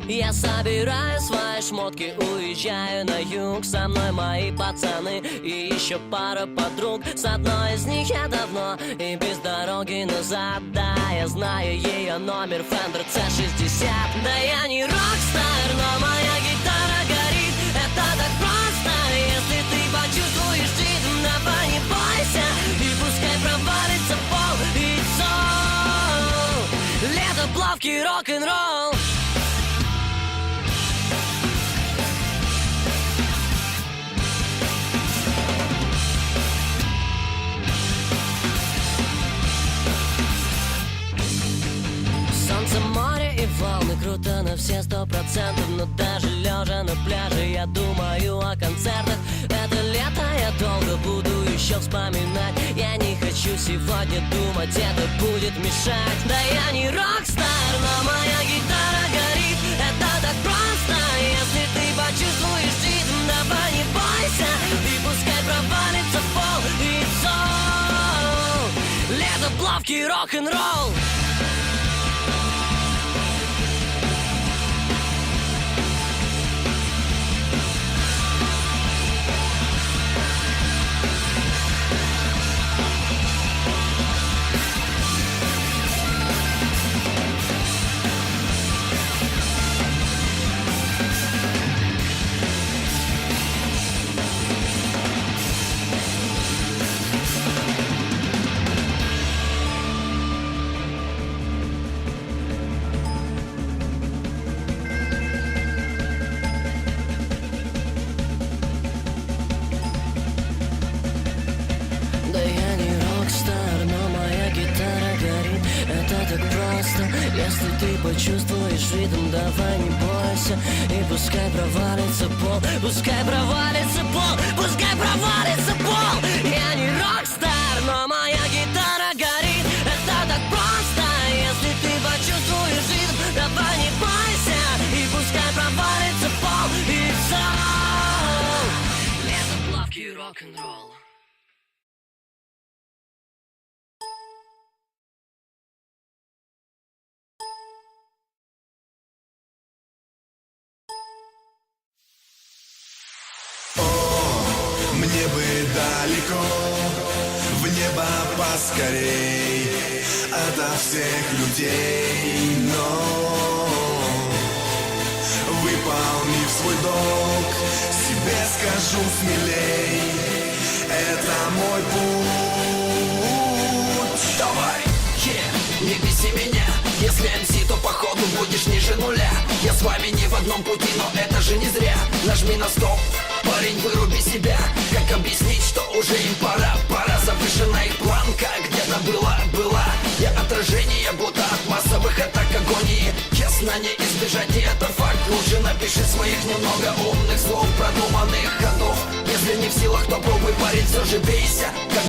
Я собираю свои шмотки, уезжаю на юг. Со мной мои пацаны и еще пара подруг. С одной из них я давно и без дороги назад. Да, я знаю ее номер, Fender C60. Да я не рокстар, но моя гитара горит. Это так просто, если ты почувствуешь ритм. Давай не бойся, и пускай провалится пол. It's all лето, плавки, рок-н-ролл. Солнце, море и волны, круто на все 100%. Но даже лежа на пляже я думаю о концертах. Это лето я долго буду еще вспоминать. Я не хочу сегодня думать, это будет мешать. Да я не рокстар, но моя гитара горит. Это так просто, если ты почувствуешь ритм. Давай не бойся, и пускай провалится пол. It's all лето, плавки, рок-н-ролл. Если ты почувствуешь ритм, давай не бойся. И пускай провалится пол, пускай провалится пол, пускай провалится пол. Я не рокстар, но моя гитара горит. Это так просто, если ты почувствуешь ритм. Давай не бойся, и пускай провалится пол. It's all лето, плавки, рок-н-ролл. Мне бы далеко, в небо поскорей, ото всех людей, но выполнив свой долг, себе скажу смелей, это мой путь. Давай, не беси меня, если МС, то походу будешь ниже нуля. Я с вами не в одном пути, но это же не зря. Нажми на стоп, парень, выруби себя. Как объяснить, что уже им пора? Пора, завышена их планка, где-то была. Я отражение, будто от массовых атак агонии. Честно, не избежать, и это факт. Лучше напиши своих немного умных слов, продуманных ходов. Если не в силах, то пробуй, парень, все же бейся.